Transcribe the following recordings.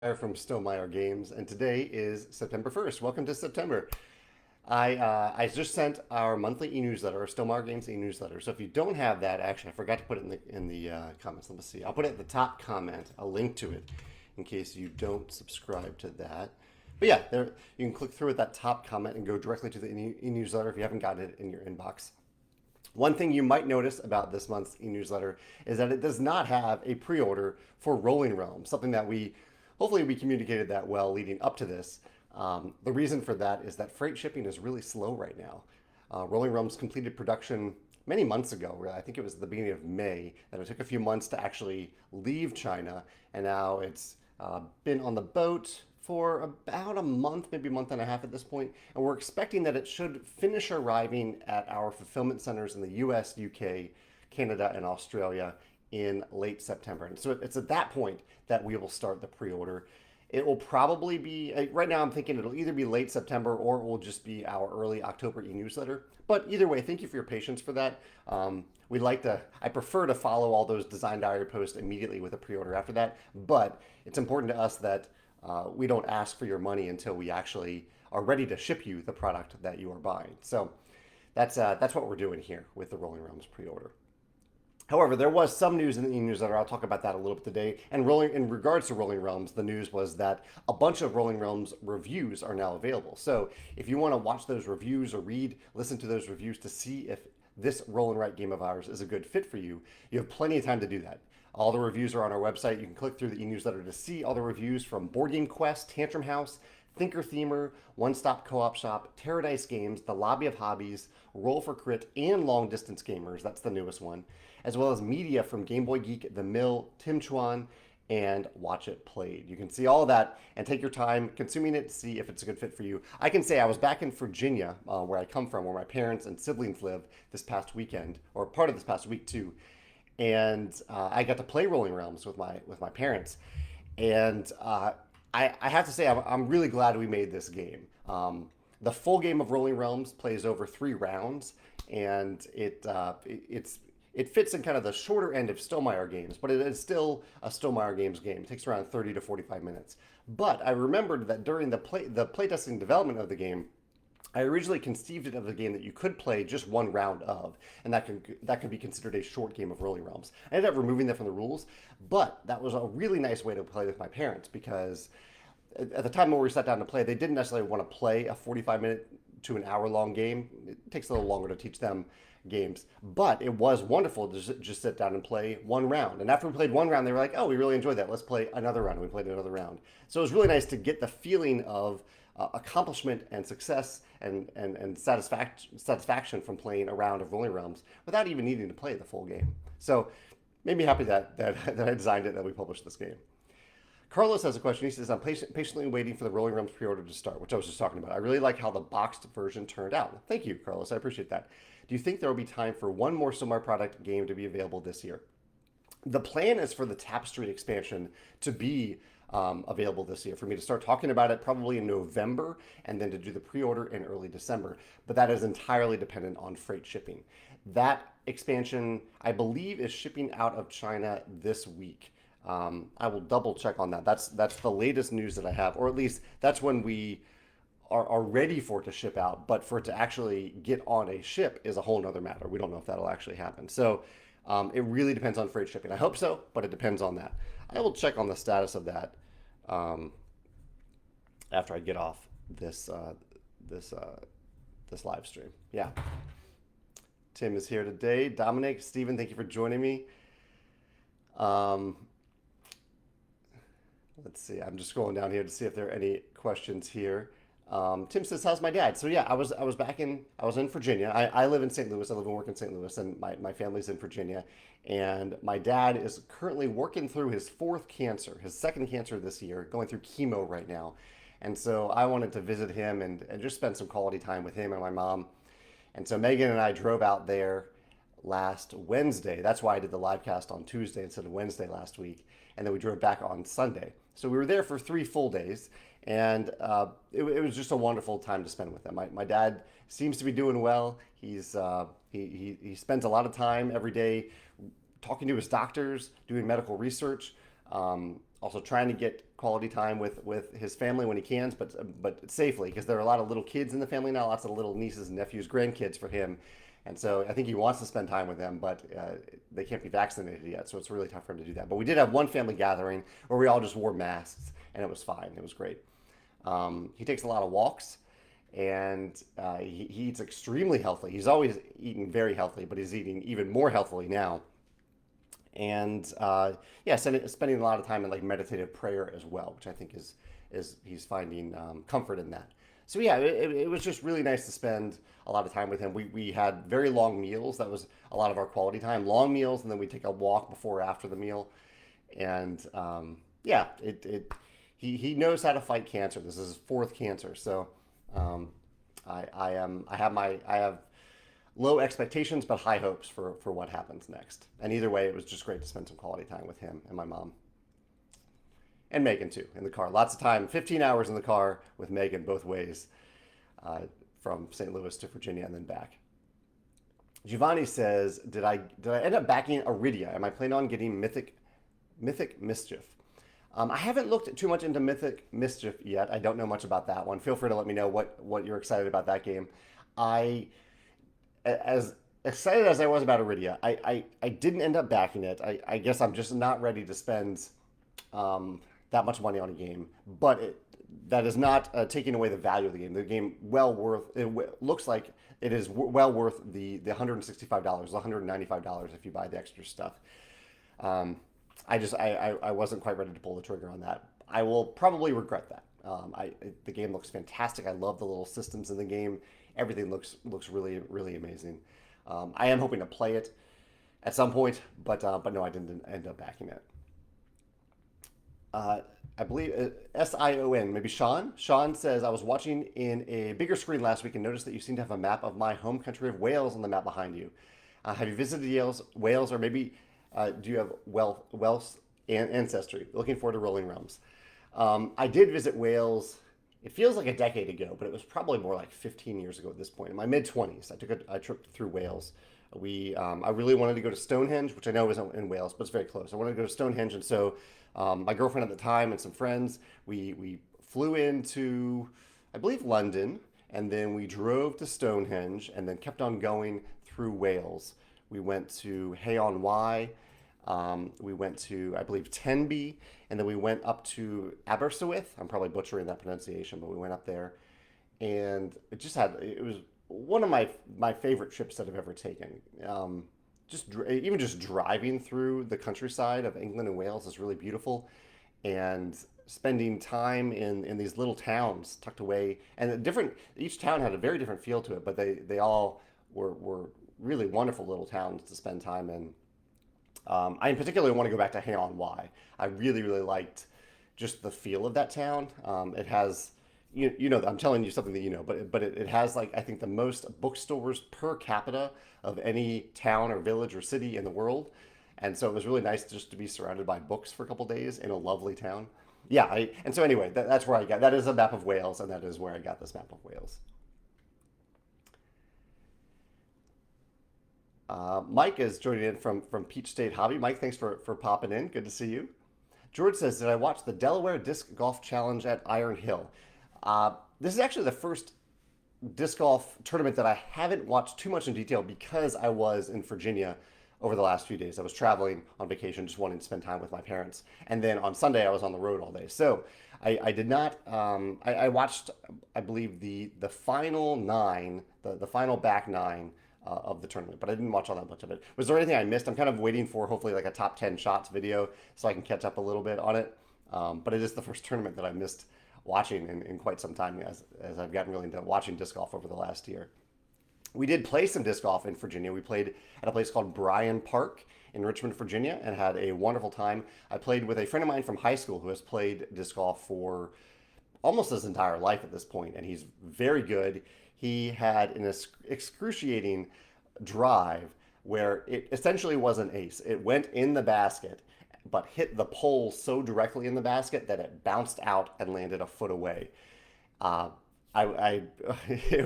From Stonemaier Games, and today is September 1st. Welcome to September. I just sent our monthly e-newsletter, our Stonemaier Games e-newsletter. So if you don't have that, actually, I forgot to put it in the comments. Let me see. I'll put it at the top comment, a link to it, in case you don't subscribe to that. But yeah, there you can click through at that top comment and go directly to the e-newsletter if you haven't gotten it in your inbox. One thing you might notice about this month's e-newsletter is that it does not have a pre-order for Rolling Realms, something that hopefully we communicated that well leading up to this. The reason for that is that freight shipping is really slow right now. Rolling Realms completed production many months ago. I think it was the beginning of May. Then it took a few months to actually leave China, and now it's been on the boat for about a month, maybe a month and a half at this point, and we're expecting that it should finish arriving at our fulfillment centers in the US, UK, Canada, and Australia in late September. And so it's at that point that we will start the pre-order. It will probably be, right now I'm thinking it'll either be late September or it will just be our early October e-newsletter. But either way, thank you for your patience for that. I prefer to follow all those design diary posts immediately with a pre-order after that. But it's important to us that we don't ask for your money until we actually are ready to ship you the product that you are buying. So that's what we're doing here with the Rolling Realms pre-order. However, there was some news in the e-newsletter. I'll talk about that a little bit today. And in regards to Rolling Realms, the news was that a bunch of Rolling Realms reviews are now available. So if you want to watch those reviews or listen to those reviews to see if this roll and write game of ours is a good fit for you, you have plenty of time to do that. All the reviews are on our website. You can click through the e-newsletter to see all the reviews from Board Game Quest, Tantrum House, Thinker Themer, One Stop Co-op Shop, Paradise Games, The Lobby of Hobbies, Roll for Crit, and Long Distance Gamers. That's the newest one, as well as media from Game Boy Geek, The Mill, Tim Chuan, and Watch It Played. You can see all of that and take your time consuming it to see if it's a good fit for you. I can say I was back in Virginia, where I come from, where my parents and siblings live this past weekend, or part of this past week too. And I got to play Rolling Realms with my parents. And I have to say, I'm really glad we made this game. The full game of Rolling Realms plays over 3 rounds, and it fits in kind of the shorter end of Stonemaier games, but it is still a Stonemaier Games game. It takes around 30 to 45 minutes. But I remembered that during the playtesting development of the game, I originally conceived it of a game that you could play just 1 round of, and that could be considered a short game of Rolling Realms. I ended up removing that from the rules, but that was a really nice way to play with my parents because at the time when we sat down to play, they didn't necessarily want to play a 45-minute to an hour long game. It takes a little longer to teach them games, but it was wonderful to just sit down and play 1 round. And after we played 1 round, they were like, "Oh, we really enjoyed that. Let's play another round." And we played another round. So it was really nice to get the feeling of accomplishment and success and satisfaction from playing a round of Rolling Realms without even needing to play the full game. So made me happy that I designed it, that we published this game. Carlos has a question. He says, "I'm patiently waiting for the Rolling Realms pre-order to start," which I was just talking about. "I really like how the boxed version turned out." Thank you, Carlos. I appreciate that. "Do you think there will be time for one more Silmar product game to be available this year?" The plan is for the Tapestry expansion to be available this year, for me to start talking about it probably in November and then to do the pre-order in early December. But that is entirely dependent on freight shipping. That expansion, I believe, is shipping out of China this week. I will double check on that. That's the latest news that I have, or at least that's when we are ready for it to ship out. But for it to actually get on a ship is a whole nother matter. We don't know if that'll actually happen. So it really depends on freight shipping. I hope so, but it depends on that. I will check on the status of that after I get off this live stream. Yeah, Tim is here today. Dominic, Stephen, thank you for joining me. Um, let's see. I'm just scrolling down here to see if there are any questions here. Tim says, "How's my dad?" So yeah, I was in Virginia. I live in St. Louis. I live and work in St. Louis, and my family's in Virginia. And my dad is currently working through his second cancer this year, going through chemo right now. And so I wanted to visit him and just spend some quality time with him and my mom. And so Megan and I drove out there last Wednesday. That's why I did the live cast on Tuesday instead of Wednesday last week. And then we drove back on Sunday. So we were there for 3 full days. And it was just a wonderful time to spend with him. My dad seems to be doing well. He spends a lot of time every day talking to his doctors, doing medical research. Also trying to get quality time with his family when he can, but safely, because there are a lot of little kids in the family now, lots of little nieces and nephews, grandkids for him. And so I think he wants to spend time with them, but they can't be vaccinated yet, so it's really tough for him to do that. But we did have one family gathering where we all just wore masks, and it was fine. It was great. He takes a lot of walks, and he eats extremely healthy. He's always eaten very healthy, but he's eating even more healthily now. And yeah, spending a lot of time in like meditative prayer as well, which I think is he's finding comfort in that. So yeah, it was just really nice to spend a lot of time with him. We had very long meals. That was a lot of our quality time. Long meals, and then we take a walk before or after the meal. And yeah, he knows how to fight cancer. This is his fourth cancer, so um, I have low expectations but high hopes for what happens next. And either way, it was just great to spend some quality time with him and my mom and Megan too in the car. Lots of time, 15 hours in the car with Megan both ways, from St. Louis to Virginia and then back. Giovanni says, did I end up backing Iridia? Am I planning on getting Mythic Mischief? I haven't looked too much into Mythic Mischief yet. I don't know much about that one. Feel free to let me know what you're excited about that game. I as excited as I was about Iridia, I didn't end up backing it. I guess I'm just not ready to spend that much money on a game, but that is not taking away the value of the game. The game looks like it is well worth the $165, $195 if you buy the extra stuff. I wasn't quite ready to pull the trigger on that. I will probably regret that. The game looks fantastic. I love the little systems in the game. Everything looks really really amazing. I am hoping to play it at some point, but no, I didn't end up backing it. I believe Sion, maybe Sean. Sean says, I was watching in a bigger screen last week and noticed that you seem to have a map of my home country of Wales on the map behind you. Have you visited Wales, or maybe do you have Welsh ancestry? Looking forward to Rolling Realms. I did visit Wales. It feels like a decade ago, but it was probably more like 15 years ago at this point. In my mid 20s, I took a trip through Wales. I really wanted to go to Stonehenge, which I know isn't in Wales, but it's very close. I wanted to go to Stonehenge, and so my girlfriend at the time and some friends, we flew into, I believe, London, and then we drove to Stonehenge, and then kept on going through Wales. We went to Hay-on-Wye. We went to, I believe, Tenby, and then we went up to Aberystwyth. I'm probably butchering that pronunciation, but we went up there, and it was one of my favorite trips that I've ever taken. Even just driving through the countryside of England and Wales is really beautiful, and spending time in these little towns tucked away, and each town had a very different feel to it, but they all were really wonderful little towns to spend time in. I in particular want to go back to Hay-on-Wye. I really, really liked just the feel of that town. It has, I'm telling you something that you know, but it has, like, I think the most bookstores per capita of any town or village or city in the world. And so it was really nice just to be surrounded by books for a couple days in a lovely town. Yeah, and so anyway, that's where that is a map of Wales, and that is where I got this map of Wales. Mike is joining in from Peach State Hobby. Mike, thanks for popping in. Good to see you. George says, did I watch the Delaware Disc Golf Challenge at Iron Hill? This is actually the first disc golf tournament that I haven't watched too much in detail because I was in Virginia over the last few days. I was traveling on vacation, just wanting to spend time with my parents. And then on Sunday, I was on the road all day. So I did not, I watched, I believe, the final nine, the final back nine of the tournament, but I didn't watch all that much of it. Was there anything I missed? I'm kind of waiting for hopefully like a top 10 shots video so I can catch up a little bit on it. But it is the first tournament that I missed watching in quite some time as I've gotten really into watching disc golf over the last year. We did play some disc golf in Virginia. We played at a place called Bryan Park in Richmond, Virginia, and had a wonderful time. I played with a friend of mine from high school who has played disc golf for almost his entire life at this point, and he's very good. He had an excruciating drive where it essentially was an ace. It went in the basket, but hit the pole so directly in the basket that it bounced out and landed a foot away. It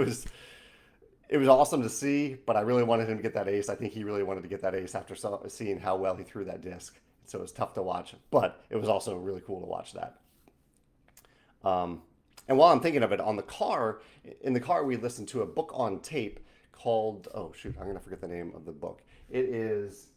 was awesome to see, but I really wanted him to get that ace. I think he really wanted to get that ace after seeing how well he threw that disc. so it was tough to watch. But it was also really cool to watch that. Um, and while I'm thinking of it, in the car, we listened to a book on tape called, oh shoot, I'm going to forget the name of the book. It is,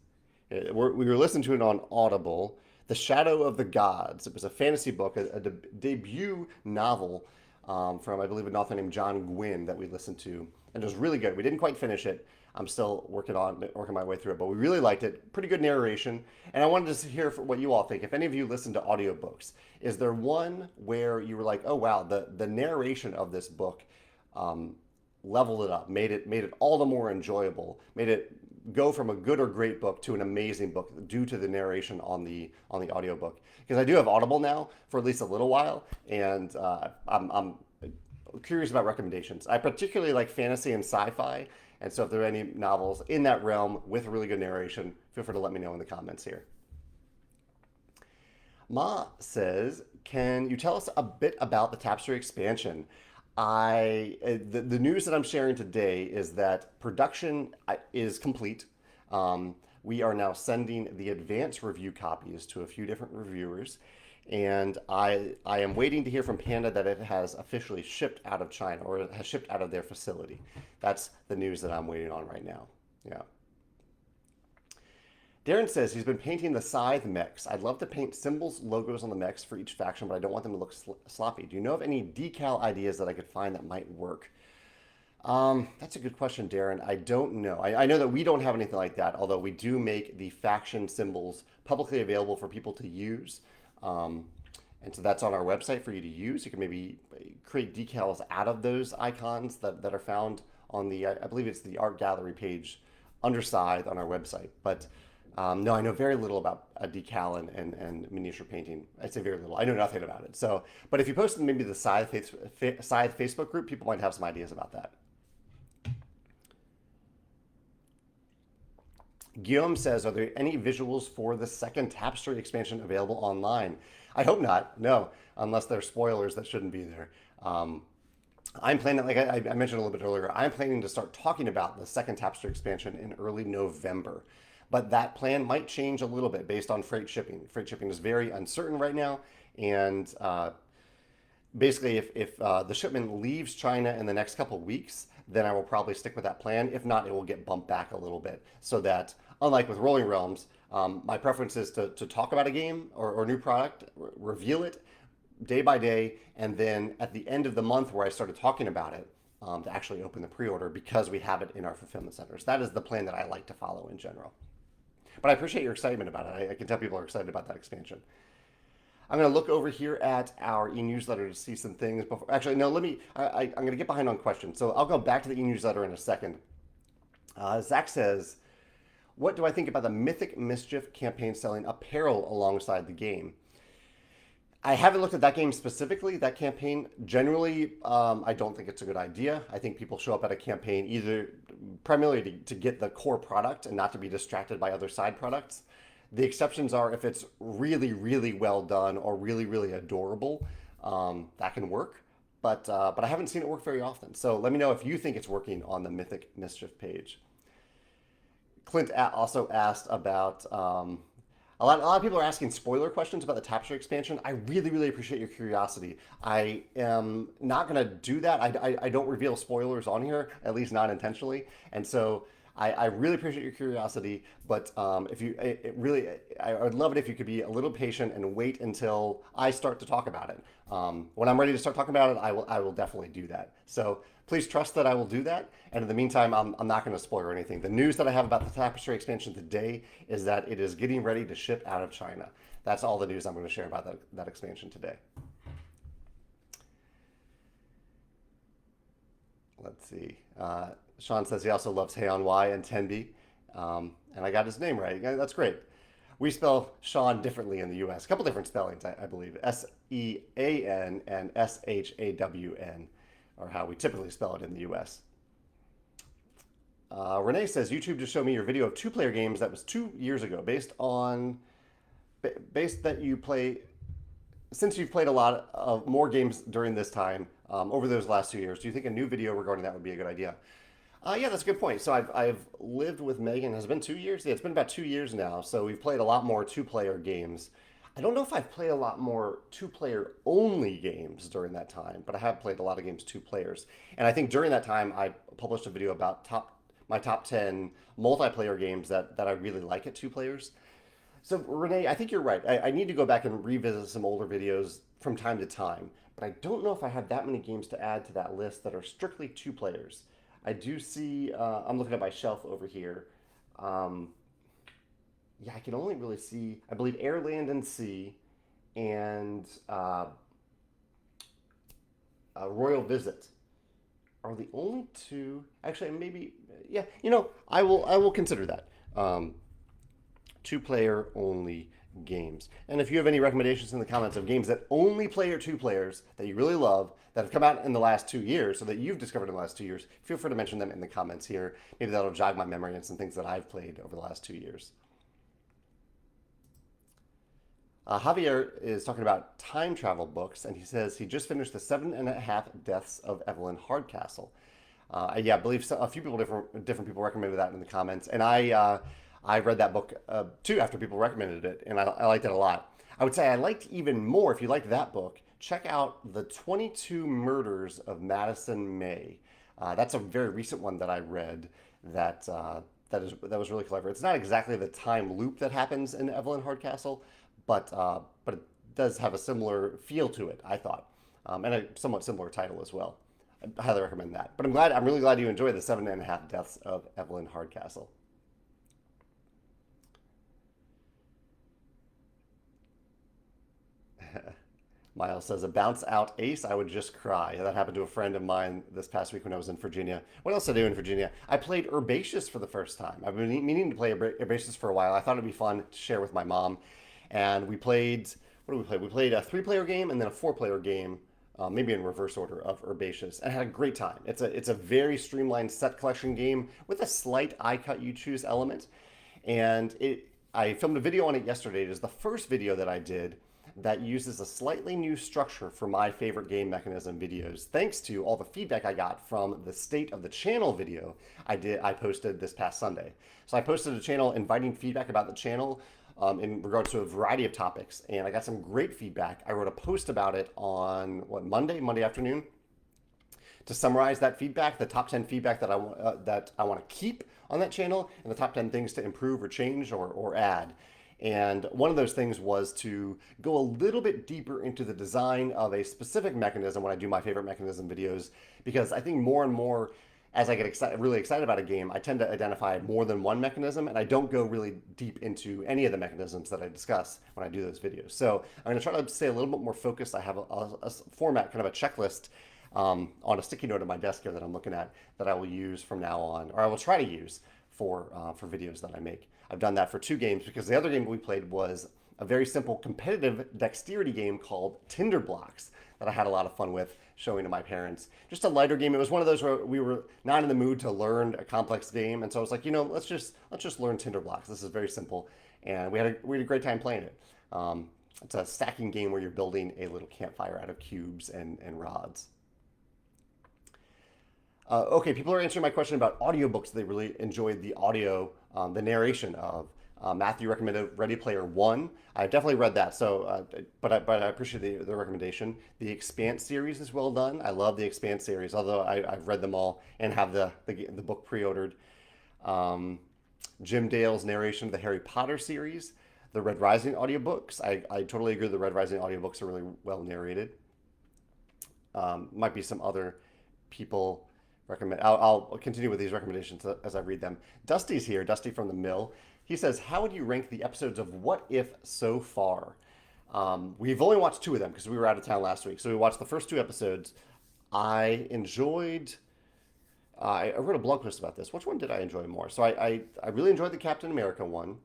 we were listening to it on Audible, The Shadow of the Gods. It was a fantasy book, a debut novel from, I believe, an author named John Gwynne that we listened to. And it was really good. We didn't quite finish it. I'm still working my way through it, but we really liked it. Pretty good narration. And I wanted to hear what you all think. If any of you listen to audiobooks, is there one where you were like, oh wow, the narration of this book leveled it up, made it all the more enjoyable, made it go from a good or great book to an amazing book due to the narration on the audiobook? Because I do have Audible now for at least a little while, and I'm curious about recommendations. I particularly like fantasy and sci-fi, and so if there are any novels in that realm with really good narration, feel free to let me know in the comments here. Ma says, can you tell us a bit about the Tapestry expansion? The news that I'm sharing today is that production is complete. We are now sending the advance review copies to a few different reviewers, and I am waiting to hear from Panda that it has officially shipped out of China, or it has shipped out of their facility. That's the news that I'm waiting on right now. Yeah. Darren says he's been painting the Scythe mechs. I'd love to paint symbols, logos on the mechs for each faction, but I don't want them to look sloppy. Do you know of any decal ideas that I could find that might work? That's a good question, Darren. I don't know. I know that we don't have anything like that, although we do make the faction symbols publicly available for people to use. And so that's on our website for you to use. You can maybe create decals out of those icons that are found on the, I believe it's the art gallery page under Scythe on our website. But no, I know very little about a decal and miniature painting. I'd say very little. I know nothing about it. So, but if you post in maybe the Scythe Facebook group, people might have some ideas about that. Guillaume says, are there any visuals for the second Tapestry expansion available online? I hope not, no, unless they're spoilers that shouldn't be there. I'm planning, like I mentioned a little bit earlier, I'm planning to start talking about the second Tapestry expansion in early November. But that plan might change a little bit based on freight shipping. Freight shipping is very uncertain right now, and basically, if the shipment leaves China in the next couple weeks, then I will probably stick with that plan. If not, it will get bumped back a little bit, so that, unlike with Rolling Realms, my preference is to talk about a game or new product, reveal it day by day, and then at the end of the month where I started talking about it, to actually open the pre-order because we have it in our fulfillment centers. That is the plan that I like to follow in general. But I appreciate your excitement about it. I can tell people are excited about that expansion. I'm going to look over here at our e-newsletter to see some things before. Actually, no, I'm going to get behind on questions. So I'll go back to the e-newsletter in a second. Zach says, what do I think about the Mythic Mischief campaign selling apparel alongside the game? I haven't looked at that game specifically, that campaign. Generally, I don't think it's a good idea. I think people show up at a campaign either primarily to get the core product and not to be distracted by other side products. The exceptions are if it's really, really well done or really, really adorable, that can work. But I haven't seen it work very often. So let me know if you think it's working on the Mythic Mischief page. Clint also asked about... A lot of people are asking spoiler questions about the Tapestry expansion. I really, really appreciate your curiosity. I am not going to do that. I don't reveal spoilers on here, at least not intentionally. And so I really appreciate your curiosity. But if you, I would love it if you could be a little patient and wait until I start to talk about it. When I'm ready to start talking about it, I will definitely do that. So please trust that I will do that. And in the meantime, I'm not going to spoil anything. The news that I have about the Tapestry expansion today is that it is getting ready to ship out of China. That's all the news I'm going to share about that expansion today. Let's see. Sean says he also loves Heian Y and Tenby. And I got his name right. That's great. We spell Sean differently in the U.S. A couple different spellings, I believe. S-E-A-N and S-H-A-W-N are how we typically spell it in the U.S. Renee says, YouTube just showed me your video of two-player games that was 2 years ago, based that you play, since you've played a lot of more games during this time, over those last 2 years, do you think a new video regarding that would be a good idea? Yeah, that's a good point. So I've lived with Megan. Has it been 2 years? Yeah, it's been about 2 years now. So we've played a lot more two-player games. I don't know if I've played a lot more two-player only games during that time, but I have played a lot of games two players. And I think during that time, I published a video about my top 10 multiplayer games that I really like at two players. So Renee, I think you're right. I need to go back and revisit some older videos from time to time, but I don't know if I have that many games to add to that list that are strictly two players. I do see. I'm looking at my shelf over here. Um, yeah, I can only really see. I believe Air, Land, and Sea, and Royal Visit are the only two. Actually, maybe. Yeah, I will consider that. Two player only games. And if you have any recommendations in the comments of games that only play or two players that you really love that have come out in the last 2 years, so that you've discovered in the last 2 years, feel free to mention them in the comments here. Maybe that'll jog my memory and some things that I've played over the last 2 years. Javier is talking about time travel books, and he says he just finished the Seven and a Half Deaths of Evelyn Hardcastle. Yeah, I believe a few people, different people recommended that in the comments, and I read that book too after people recommended it, and I liked it a lot. I would say I liked even more if you liked that book. Check out the 22 Murders of Madison May. That's a very recent one that I read that was really clever. It's not exactly the time loop that happens in Evelyn Hardcastle, but it does have a similar feel to it, I thought, and a somewhat similar title as well. I highly recommend that. But I'm really glad you enjoyed the Seven and a Half Deaths of Evelyn Hardcastle. Miles says, a bounce out ace, I would just cry. That happened to a friend of mine this past week when I was in Virginia. What else did I do in Virginia? I played Herbaceous for the first time. I've been meaning to play Herbaceous for a while. I thought it'd be fun to share with my mom. And we played, what did we play? We played a three-player game and then a four-player game, maybe in reverse order, of Herbaceous, and had a great time. It's a very streamlined set collection game with a slight I cut you choose element. I filmed a video on it yesterday. It is the first video that I did that uses a slightly new structure for my favorite game mechanism videos, thanks to all the feedback I got from the State of the Channel video I posted this past Sunday. So I posted a channel inviting feedback about the channel in regards to a variety of topics, and I got some great feedback. I wrote a post about it on Monday afternoon, to summarize that feedback, the top 10 feedback that I want to keep on that channel, and the top 10 things to improve or change or add. And one of those things was to go a little bit deeper into the design of a specific mechanism when I do my favorite mechanism videos, because I think more and more as I get really excited about a game, I tend to identify more than one mechanism, and I don't go really deep into any of the mechanisms that I discuss when I do those videos. So I'm going to try to stay a little bit more focused. I have a format, kind of a checklist on a sticky note on my desk here that I'm looking at that I will use from now on, or I will try to use for videos that I make. I've done that for two games because the other game we played was a very simple competitive dexterity game called Tinder Blocks that I had a lot of fun with showing to my parents. Just a lighter game. It was one of those where we were not in the mood to learn a complex game, and so I was like, let's just learn Tinder Blocks. This is very simple, and we had a great time playing it. It's a stacking game where you're building a little campfire out of cubes and rods. Okay, people are answering my question about audiobooks. They really enjoyed the audio, the narration of. Matthew recommended Ready Player One. I definitely read that, but I appreciate the recommendation. The Expanse series is well done. I love the Expanse series, although I've read them all and have the book pre-ordered. Jim Dale's narration of the Harry Potter series, the Red Rising audiobooks. I totally agree. The Red Rising audiobooks are really well narrated. Might be some other people recommend. I'll continue with these recommendations as I read them. Dusty's here. Dusty from the Mill. He says, how would you rank the episodes of What If so far? We've only watched two of them because we were out of town last week. So we watched the first two episodes. I enjoyed. I wrote a blog post about this. Which one did I enjoy more? So I really enjoyed the Captain America one.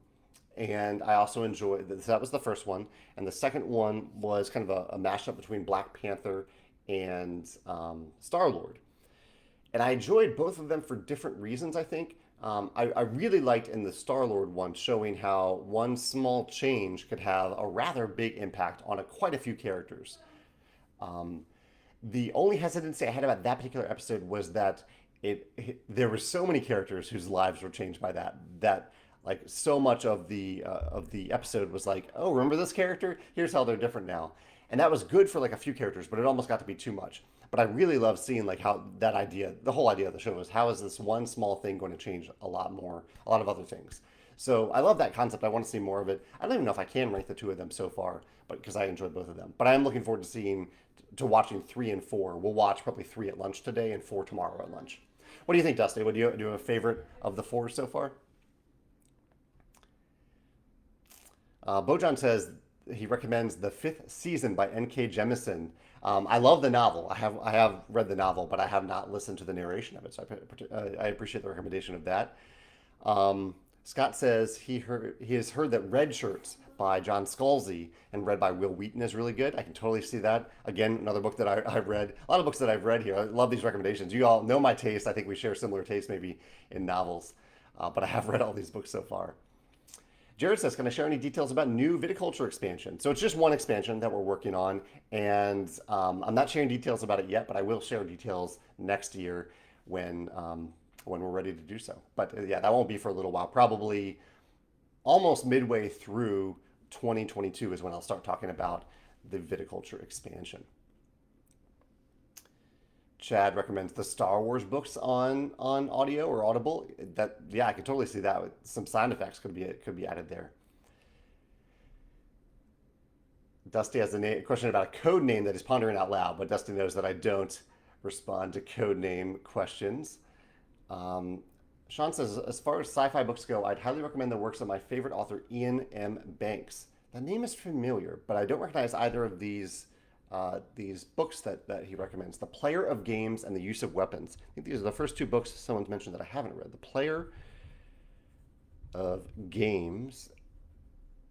And I also enjoyed, so that was the first one. And the second one was kind of a mashup between Black Panther and Star-Lord. And I enjoyed both of them for different reasons, I think. I really liked in the Star-Lord one showing how one small change could have a rather big impact on quite a few characters. The only hesitancy I had about that particular episode was that there were so many characters whose lives were changed by that like so much of the episode was like, oh, remember this character, here's how they're different now. And that was good for like a few characters, but it almost got to be too much. But I really love seeing like how that idea, the whole idea of the show was, how is this one small thing going to change a lot of other things. So I love that concept. I want to see more of it. I don't even know if I can rank the two of them so far, but because I enjoyed both of them. But I am looking forward to watching 3 and 4. We'll watch probably 3 at lunch today and 4 tomorrow at lunch. What do you think, Dusty? Do you have a favorite of the 4 so far? Bojan says he recommends the 5th season by N.K. Jemisin. I love the novel. I have read the novel, but I have not listened to the narration of it. So I appreciate the recommendation of that. Scott says he has heard that Red Shirts by John Scalzi and read by Will Wheaton is really good. I can totally see that. Again, another book that I've read. A lot of books that I've read here. I love these recommendations. You all know my taste. I think we share similar tastes maybe in novels. But I have read all these books so far. Jared says, can I share any details about new Viticulture expansion? So it's just one expansion that we're working on, and I'm not sharing details about it yet, but I will share details next year when we're ready to do so. But yeah, that won't be for a little while. Probably almost midway through 2022 is when I'll start talking about the Viticulture expansion. Chad recommends the Star Wars books on audio or Audible. That, yeah, I can totally see that. Some sound effects could be added there. Dusty has a question about a code name that he's pondering out loud, but Dusty knows that I don't respond to code name questions. Sean says, as far as sci-fi books go, I'd highly recommend the works of my favorite author, Ian M. Banks. The name is familiar, but I don't recognize either of these books that he recommends. The Player of Games and the Use of Weapons. I think these are the first 2 books someone's mentioned that I haven't read. The Player of Games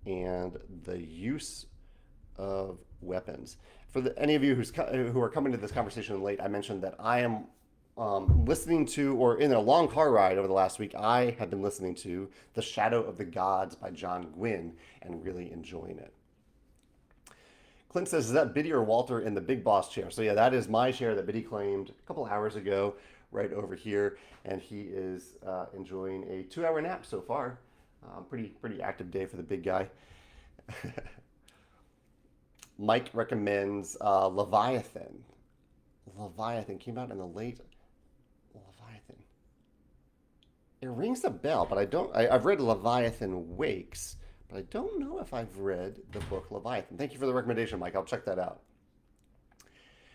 and the Use of Weapons. For any of you who are coming to this conversation late, I mentioned that I am listening to, or in a long car ride over the last week, I have been listening to The Shadow of the Gods by John Gwynne and really enjoying it. Clint says, is that Biddy or Walter in the Big Boss chair? So yeah, that is my chair that Biddy claimed a couple hours ago right over here, and he is enjoying a 2-hour nap so far. Pretty active day for the big guy. Mike recommends Leviathan. Leviathan came out in the late... Leviathan. It rings a bell, but I've read Leviathan Wakes, but I don't know if I've read the book Leviathan. Thank you for the recommendation, Mike. I'll check that out.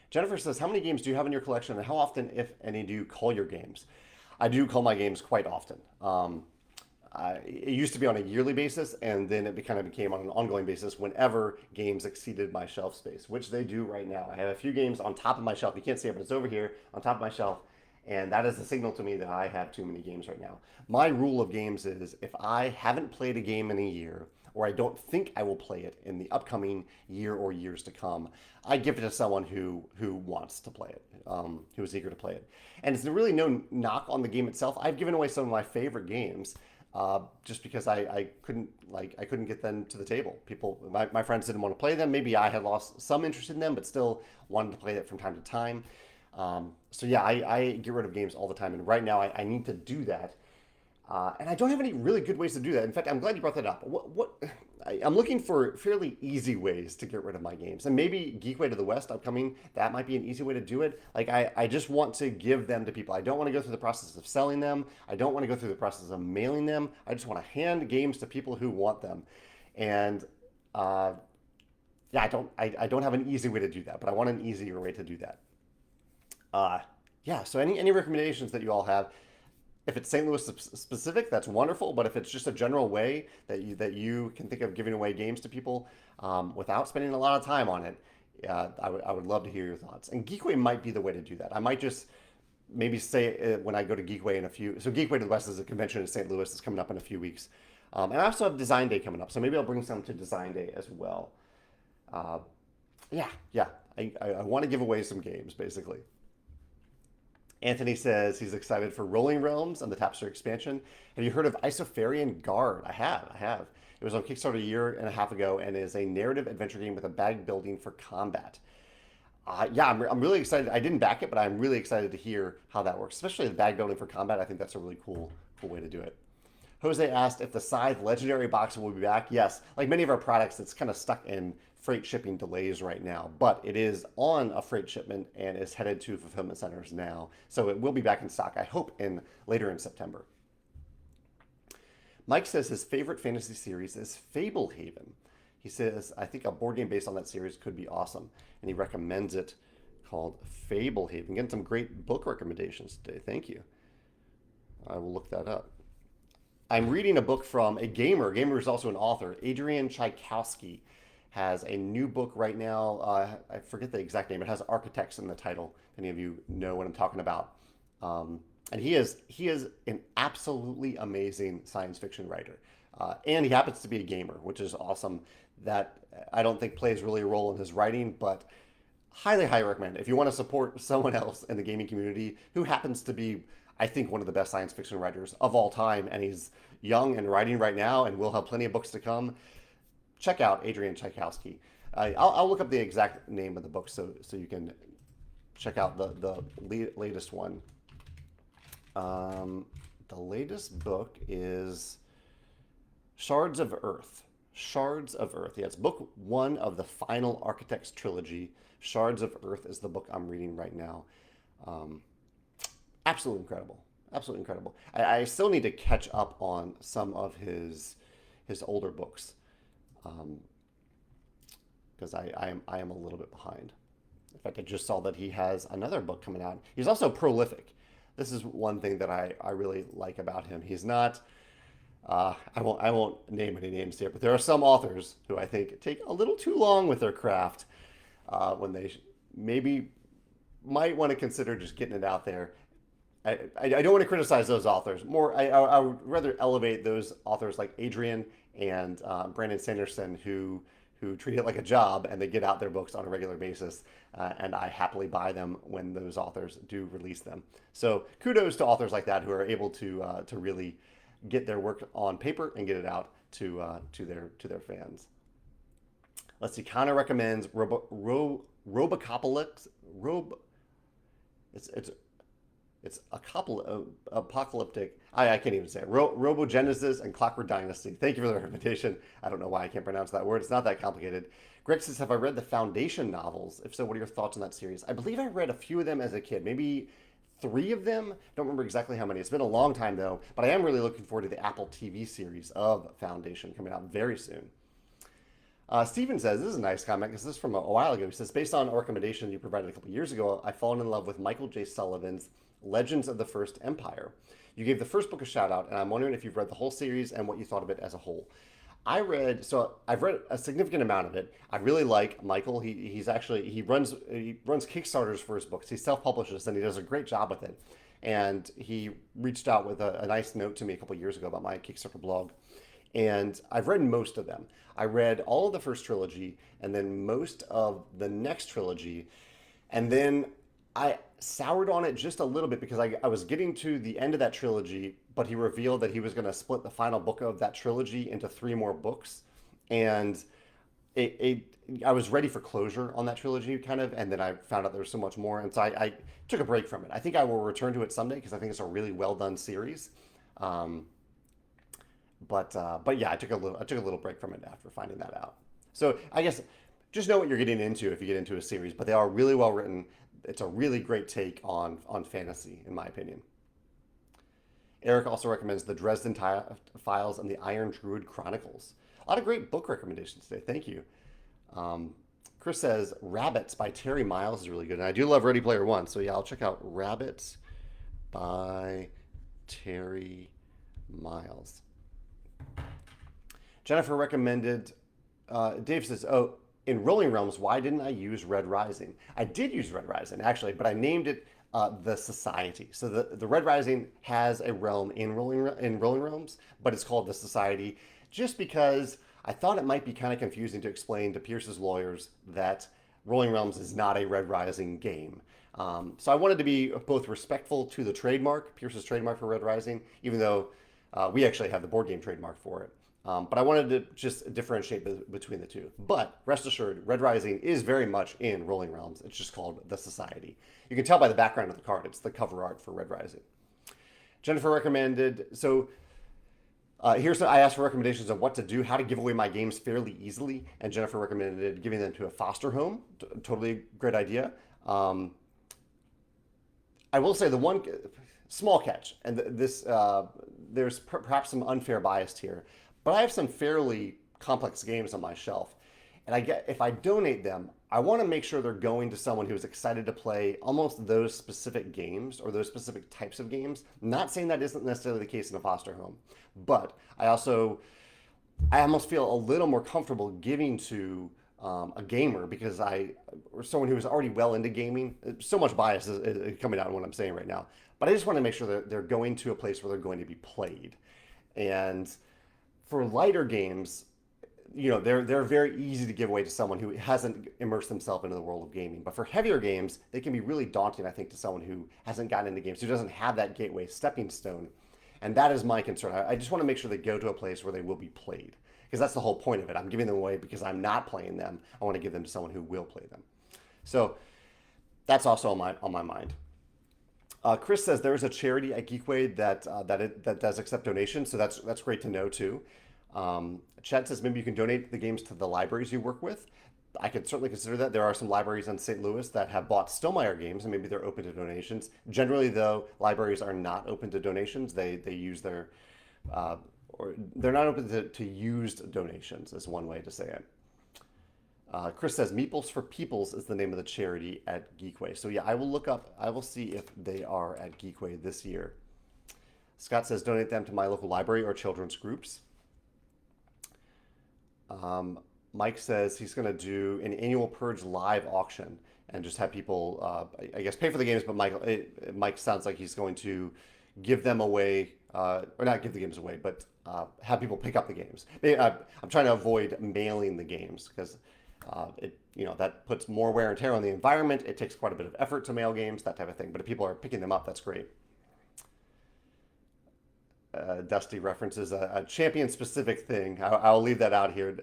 Jennifer says, how many games do you have in your collection, and how often, if any, do you cull your games? I do cull my games quite often. It used to be on a yearly basis, and then it kind of became on an ongoing basis whenever games exceeded my shelf space, which they do right now. I have a few games on top of my shelf. You can't see it, but it's over here on top of my shelf, and that is a signal to me that I have too many games right now. My rule of games is if I haven't played a game in a year, or I don't think I will play it in the upcoming year or years to come, I give it to someone who wants to play it, who is eager to play it. And it's really no knock on the game itself. I've given away some of my favorite games just because I couldn't get them to the table. My friends didn't want to play them. Maybe I had lost some interest in them, but still wanted to play it from time to time. So yeah, I get rid of games all the time, and right now I need to do that. And I don't have any really good ways to do that. In fact, I'm glad you brought that up. I'm looking for fairly easy ways to get rid of my games. And maybe Geekway to the West upcoming, that might be an easy way to do it. Like, I just want to give them to people. I don't want to go through the process of selling them. I don't want to go through the process of mailing them. I just want to hand games to people who want them. And yeah, I don't have an easy way to do that, but I want an easier way to do that. Yeah, so any recommendations that you all have? If it's St. Louis specific, that's wonderful. But if it's just a general way that you can think of giving away games to people without spending a lot of time on it, I would love to hear your thoughts. And Geekway might be the way to do that. I might just maybe say it when I go to Geekway in a few. So Geekway to the West is a convention in St. Louis that's coming up in a few weeks, and I also have Design Day coming up. So maybe I'll bring some to Design Day as well. Yeah. I want to give away some games basically. Anthony says he's excited for Rolling Realms and the Tapestry expansion. Have you heard of Isofarian Guard? I have. It was on Kickstarter a year and a half ago and is a narrative adventure game with a bag building for combat. Yeah, I'm really excited. I didn't back it, but I'm really excited to hear how that works, especially the bag building for combat. I think that's a really cool way to do it. Jose asked if the Scythe Legendary Box will be back. Yes, like many of our products, it's kind of stuck in freight shipping delays right now, but it is on a freight shipment and is headed to fulfillment centers now. So it will be back in stock, I hope, in later in September. Mike says his favorite fantasy series is Fablehaven. He says, I think a board game based on that series could be awesome. And he recommends it called Fablehaven. Getting some great book recommendations today. Thank you. I will look that up. I'm reading a book from a gamer. A gamer is also an author. Adrian Tchaikovsky has a new book right now. I forget the exact name. It has architects in the title. If any of you know what I'm talking about. And he is an absolutely amazing science fiction writer. And he happens to be a gamer, which is awesome. That I don't think plays really a role in his writing, but highly recommend. If you want to support someone else in the gaming community who happens to be, I think, one of the best science fiction writers of all time, and he's young and writing right now and will have plenty of books to come, check out Adrian Tchaikovsky. I'll look up the exact name of the book so you can check out the latest one. The latest book is Shards of Earth. Shards of Earth. Yeah, it's book one of the final Architects trilogy. Shards of Earth is the book I'm reading right now. Absolutely incredible. Absolutely incredible. I still need to catch up on some of his older books because I am a little bit behind. In fact, I just saw that he has another book coming out. He's also prolific. This is one thing that I really like about him. He's not. I won't name any names here, but there are some authors who I think take a little too long with their craft when they maybe might want to consider just getting it out there. I don't want to criticize those authors. I would rather elevate those authors like Adrian and Brandon Sanderson who treat it like a job and they get out their books on a regular basis. And I happily buy them when those authors do release them. So kudos to authors like that who are able to really get their work on paper and get it out to their fans. Let's see. Connor recommends Robocapolypse. It's a couple of apocalyptic. I can't even say it. Robogenesis and Clockwork Dynasty. Thank you for the recommendation. I don't know why I can't pronounce that word. It's not that complicated. Greg says, have I read the Foundation novels? If so, what are your thoughts on that series? I believe I read a few of them as a kid. Maybe 3 of them. Don't remember exactly how many. It's been a long time though. But I am really looking forward to the Apple TV series of Foundation coming out very soon. Steven says, this is a nice comment because this is from a while ago. He says, based on a recommendation you provided a couple years ago, I've fallen in love with Michael J. Sullivan's Legends of the First Empire. You gave the first book a shout out, and I'm wondering if you've read the whole series and what you thought of it as a whole. I've read a significant amount of it. I really like Michael. He runs Kickstarters for his books. He self-publishes and he does a great job with it. And he reached out with a nice note to me a couple years ago about my Kickstarter blog. And I've read most of them. I read all of the first trilogy and then most of the next trilogy. And then I soured on it just a little bit because I was getting to the end of that trilogy, but he revealed that he was going to split the final book of that trilogy into 3 more books. And I was ready for closure on that trilogy kind of, and then I found out there was so much more. And so I took a break from it. I think I will return to it someday because I think it's a really well done series. But yeah, I took a little break from it after finding that out. So I guess just know what you're getting into if you get into a series, but they are really well written. It's a really great take on fantasy, in my opinion. Eric also recommends the Dresden Files and the Iron Druid Chronicles. A lot of great book recommendations today. Thank you. Chris says Rabbits by Terry Miles is really good, and I do love Ready Player One. So yeah, I'll check out Rabbits by Terry Miles. Jennifer recommended. Dave says, "Oh, in Rolling Realms, why didn't I use Red Rising? I did use Red Rising actually, but I named it the Society. So the Red Rising has a realm in Rolling Realms, but it's called the Society, just because I thought it might be kind of confusing to explain to Pierce's lawyers that Rolling Realms is not a Red Rising game. So I wanted to be both respectful to the trademark, Pierce's trademark for Red Rising, even though we actually have the board game trademark for it. But I wanted to just differentiate between the two. But rest assured, Red Rising is very much in Rolling Realms. It's just called The Society. You can tell by the background of the card. It's the cover art for Red Rising. Jennifer recommended, I asked for recommendations of what to do, how to give away my games fairly easily, and Jennifer recommended giving them to a foster home. Totally great idea. I will say the one small catch, and there's perhaps some unfair bias here, but I have some fairly complex games on my shelf, and if I donate them, I want to make sure they're going to someone who's excited to play almost those specific games or those specific types of games. I'm not saying that isn't necessarily the case in a foster home, but I almost feel a little more comfortable giving to a gamer or someone who is already well into gaming. So much bias is coming out in what I'm saying right now, but I just want to make sure that they're going to a place where they're going to be played. And for lighter games, they're very easy to give away to someone who hasn't immersed themselves into the world of gaming. But for heavier games, they can be really daunting, I think, to someone who hasn't gotten into games, who doesn't have that gateway stepping stone. And that is my concern. I just want to make sure they go to a place where they will be played, because that's the whole point of it. I'm giving them away because I'm not playing them. I want to give them to someone who will play them. So that's also on my mind. Chris says there is a charity at Geekway that does accept donations, so that's great to know too. Chet says maybe you can donate the games to the libraries you work with. I could certainly consider that. There are some libraries in St. Louis that have bought Stonemaier games, and maybe they're open to donations. Generally, though, libraries are not open to donations. They use or they're not open to used donations, is one way to say it. Chris says Meeples for Peoples is the name of the charity at Geekway. So yeah, I will see if they are at Geekway this year. Scott says donate them to my local library or children's groups. Mike says he's going to do an annual Purge live auction and just have people, I guess, pay for the games. But Mike sounds like he's going to give them away, or not give the games away, but have people pick up the games. I'm trying to avoid mailing the games because that puts more wear and tear on the environment. It takes quite a bit of effort to mail games, that type of thing. But if people are picking them up, that's great. Dusty references a champion-specific thing. I'll leave that out here,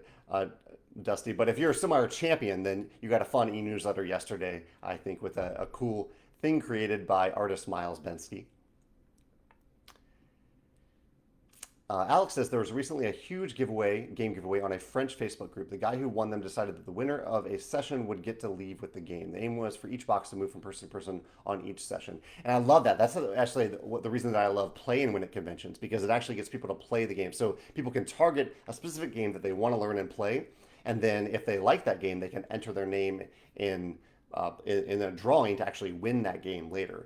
Dusty. But if you're a Stonemaier champion, then you got a fun e-newsletter yesterday, I think, with a cool thing created by artist Miles Bensky. Alex says there was recently a huge game giveaway on a French Facebook group. The guy who won them decided that the winner of a session would get to leave with the game. The aim was for each box to move from person to person on each session. And I love that. That's actually the reason that I love playing Win at conventions, because it actually gets people to play the game. So people can target a specific game that they want to learn and play. And then if they like that game, they can enter their name in a drawing to actually win that game later.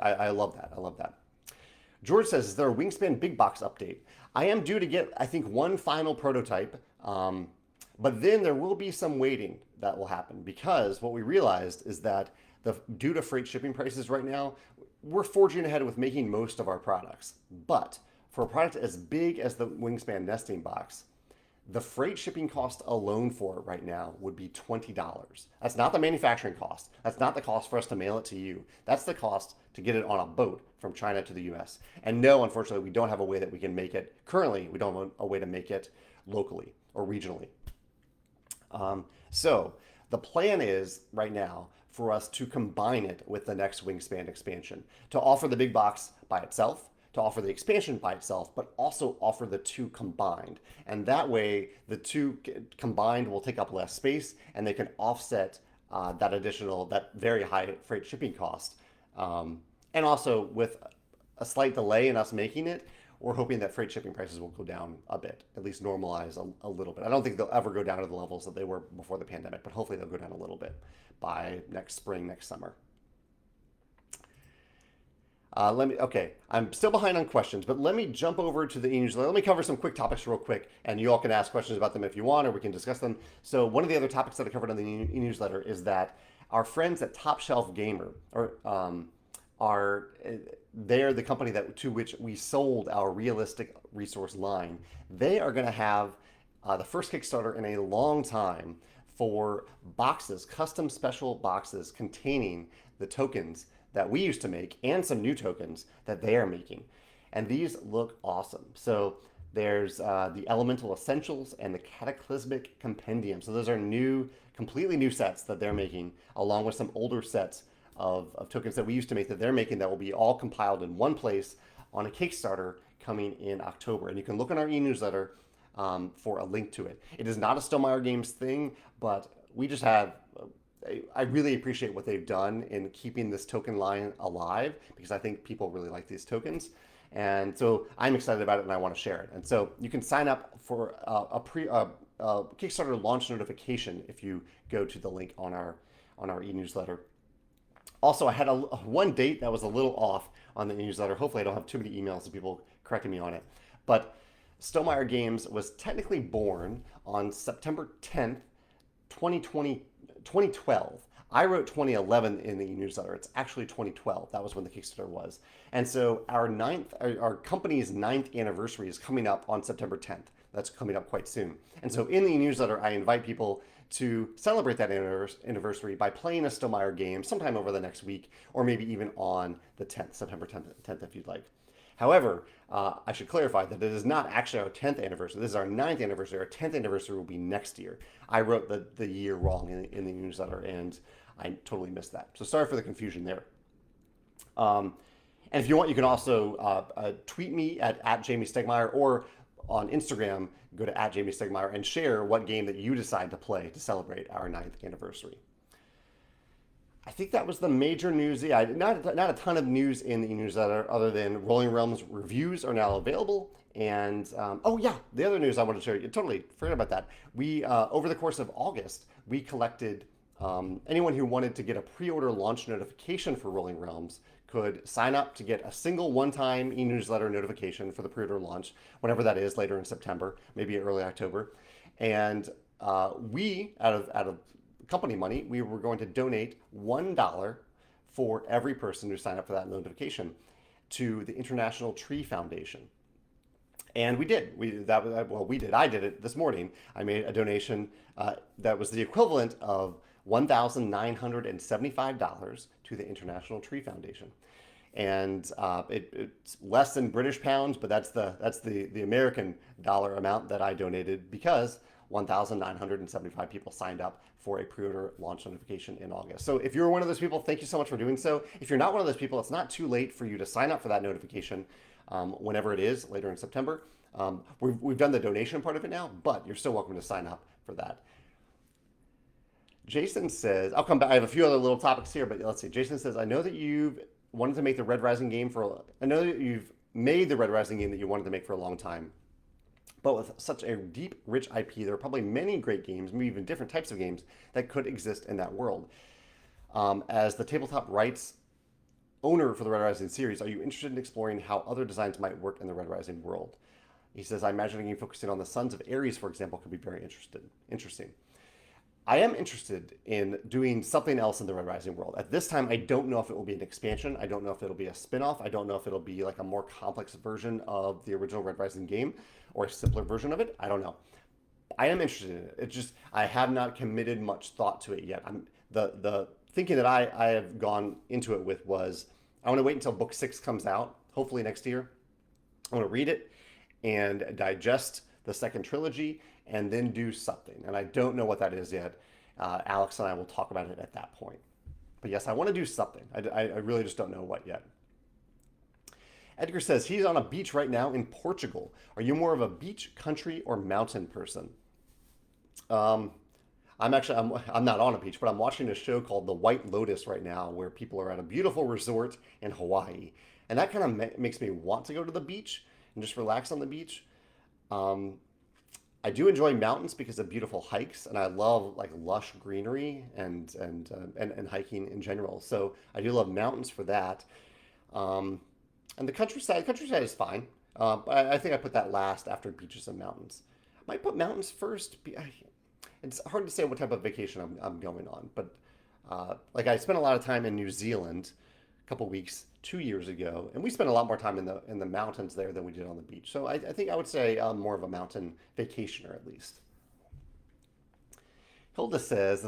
I love that. I love that. George says, is there a Wingspan big box update? I am due to get, I think, one final prototype, but then there will be some waiting that will happen, because what we realized is that due to freight shipping prices right now, we're forging ahead with making most of our products. But for a product as big as the Wingspan nesting box, the freight shipping cost alone for it right now would be $20. That's not the manufacturing cost. That's not the cost for us to mail it to you. That's the cost to get it on a boat from China to the US. And no, unfortunately, we don't have a way that we can make it. Currently, we don't have a way to make it locally or regionally. So the plan is right now for us to combine it with the next Wingspan expansion, to offer the big box by itself, to offer the expansion by itself, but also offer the two combined. And that way, the two combined will take up less space, and they can offset that very high freight shipping cost. And also, with a slight delay in us making it, we're hoping that freight shipping prices will go down a bit, at least normalize a little bit. I don't think they'll ever go down to the levels that they were before the pandemic, but hopefully they'll go down a little bit by next spring, next summer. I'm still behind on questions, but let me jump over to the e-newsletter. Let me cover some quick topics real quick, and you all can ask questions about them if you want, or we can discuss them. So one of the other topics that I covered on the e-newsletter is that our friends at Top Shelf Gamer they're the company to which we sold our realistic resource line. They are going to have the first Kickstarter in a long time for boxes, custom special boxes containing the tokens that we used to make and some new tokens that they are making. And these look awesome. So There's the Elemental Essentials and the Cataclysmic Compendium. So those are new, completely new sets that they're making, along with some older sets of tokens that we used to make that they're making that will be all compiled in one place on a Kickstarter coming in October. And you can look on our e-newsletter for a link to it. It is not a Stonemaier Games thing, but we just have I really appreciate what they've done in keeping this token line alive because I think people really like these tokens. And so I'm excited about it and I want to share it. And so you can sign up for a Kickstarter launch notification if you go to the link on our e-newsletter. Also, I had one date that was a little off on the newsletter. Hopefully, I don't have too many emails of people correcting me on it. But Stonemaier Games was technically born on September 10th, 2012. I wrote 2011 in the newsletter. It's actually 2012. That was when the Kickstarter was. And so our company's ninth anniversary is coming up on September 10th. That's coming up quite soon. And so in the newsletter, I invite people to celebrate that anniversary by playing a Stonemaier game sometime over the next week, or maybe even on the 10th, September 10th if you'd like. However, I should clarify that it is not actually our 10th anniversary. This is our 9th anniversary. Our 10th anniversary will be next year. I wrote the year wrong in the newsletter, and I totally missed that. So sorry for the confusion there. And if you want, you can also tweet me at Jamie Stegmaier, or on Instagram, go to @Jamie Stegmaier and share what game that you decide to play to celebrate our 9th anniversary. I think that was the major news. Yeah, not a ton of news in the newsletter other than Rolling Realms reviews are now available. And oh yeah, the other news I wanted to share, you totally forgot about that. We over the course of August, we collected anyone who wanted to get a pre-order launch notification for Rolling Realms could sign up to get a single one-time e-newsletter notification for the pre-order launch, whenever that is, later in September, maybe early October. And we, out of company money, we were going to donate $1 for every person who signed up for that notification to the International Tree Foundation. And we did. I did it this morning. I made a donation that was the equivalent of $1,975 to the International Tree Foundation. And it's less than British pounds, but that's the American dollar amount that I donated because 1,975 people signed up for a pre-order launch notification in August. So if you're one of those people, thank you so much for doing so. If you're not one of those people, it's not too late for you to sign up for that notification whenever it is, later in September. We've done the donation part of it now, but you're still welcome to sign up for that. Jason says, I'll come back. I have a few other little topics here, but let's see. Jason says, I know that you've wanted to make the Red Rising game I know that you've made the Red Rising game that you wanted to make for a long time. But with such a deep, rich IP, there are probably many great games, maybe even different types of games that could exist in that world. As the tabletop rights owner for the Red Rising series, are you interested in exploring how other designs might work in the Red Rising world? He says, I imagine a game focusing on the Sons of Ares, for example, could be very interesting. I am interested in doing something else in the Red Rising world. At this time, I don't know if it will be an expansion. I don't know if it'll be a spin-off. I don't know if it'll be like a more complex version of the original Red Rising game or a simpler version of it. I don't know. I am interested in it. It's just I have not committed much thought to it yet. The thinking that I have gone into it with was I want to wait until book 6 comes out, hopefully next year. I want to read it and digest the second trilogy and then do something. And I don't know what that is yet. Alex and I will talk about it at that point. But yes, I want to do something. I really just don't know what yet. Edgar says he's on a beach right now in Portugal. Are you more of a beach, country, or mountain person? I'm not on a beach, but I'm watching a show called The White Lotus right now, where people are at a beautiful resort in Hawaii, and that kind of makes me want to go to the beach and just relax on the beach. I do enjoy mountains because of beautiful hikes, and I love like lush greenery and hiking in general. So I do love mountains for that. And the countryside is fine. But I think I put that last after beaches and mountains. I might put mountains first. It's hard to say what type of vacation I'm going on, but like I spent a lot of time in New Zealand a couple weeks 2 years ago, and we spent a lot more time in the mountains there than we did on the beach. So I think I would say I'm more of a mountain vacationer at least. Hilda says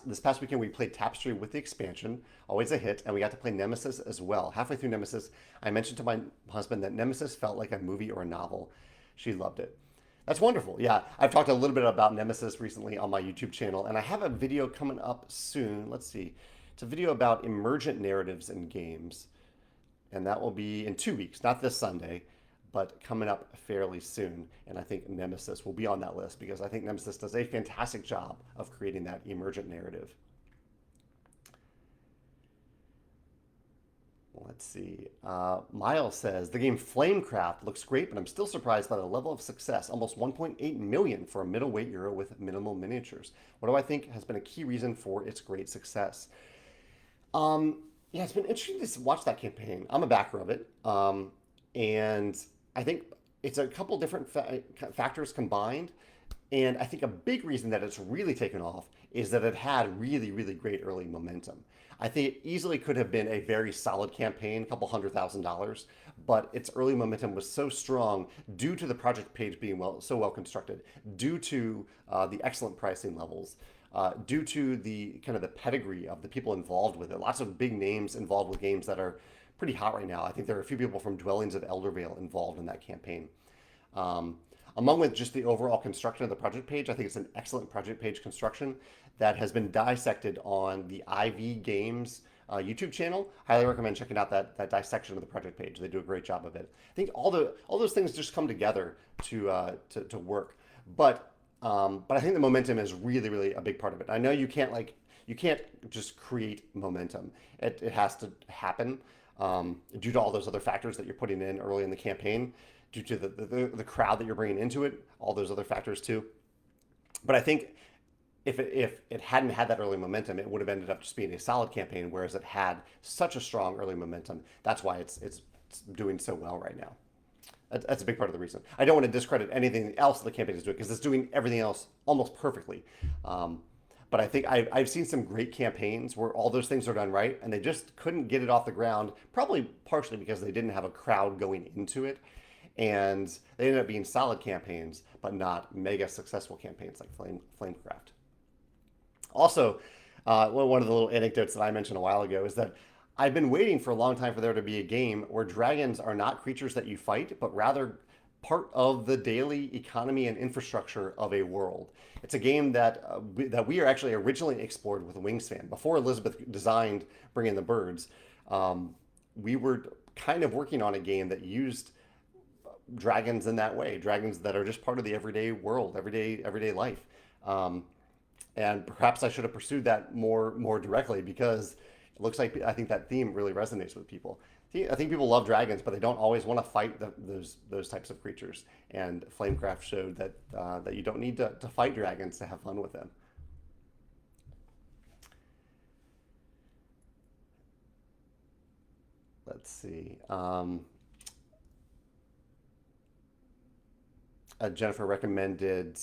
this past weekend we played Tapestry with the expansion, always a hit, and we got to play Nemesis as well. Halfway through Nemesis, I mentioned to my husband that Nemesis felt like a movie or a novel. She loved it. That's wonderful. Yeah, I've talked a little bit about Nemesis recently on my YouTube channel, and I have a video coming up soon. Let's see. It's a video about emergent narratives in games, and that will be in 2 weeks, not this Sunday, but coming up fairly soon. And I think Nemesis will be on that list because I think Nemesis does a fantastic job of creating that emergent narrative. Let's see. Miles says the game Flamecraft looks great, but I'm still surprised by the level of success. Almost 1.8 million for a middleweight Euro with minimal miniatures. What do I think has been a key reason for its great success? Yeah, it's been interesting to watch that campaign. I'm a backer of it, and I think it's a couple different factors combined. And I think a big reason that it's really taken off is that it had really, really great early momentum. I think it easily could have been a very solid campaign, a couple $100,000, but its early momentum was so strong due to the project page being so well constructed, due to the excellent pricing levels, due to the kind of the pedigree of the people involved with it. Lots of big names involved with games that are pretty hot right now. I think there are a few people from Dwellings of Eldervale involved in that campaign. Along with just the overall construction of the project page, I think it's an excellent project page construction that has been dissected on the IV Games YouTube channel. Highly recommend checking out that dissection of the project page. They do a great job of it. I think all those things just come together to work. But I think the momentum is really, really a big part of it. I know you can't just create momentum. It has to happen due to all those other factors that you're putting in early in the campaign, due to the crowd that you're bringing into it, all those other factors too. But I think if it hadn't had that early momentum, it would have ended up just being a solid campaign, whereas it had such a strong early momentum. That's why it's doing so well right now. That's a big part of the reason. I don't want to discredit anything else the campaign is doing because it's doing everything else almost perfectly. But I think I've seen some great campaigns where all those things are done right, and they just couldn't get it off the ground, probably partially because they didn't have a crowd going into it. And they ended up being solid campaigns, but not mega successful campaigns like Flamecraft. Also, one of the little anecdotes that I mentioned a while ago is that I've been waiting for a long time for there to be a game where dragons are not creatures that you fight, but rather part of the daily economy and infrastructure of a world. It's a game that we are actually originally explored with Wingspan. Before Elizabeth designed Bring in the Birds, we were kind of working on a game that used dragons in that way, dragons that are just part of the everyday world, everyday life. And perhaps I should have pursued that more directly because it looks like I think that theme really resonates with people. I think people love dragons, but they don't always want to fight those types of creatures. And Flamecraft showed that you don't need to fight dragons to have fun with them. Let's see. Jennifer recommended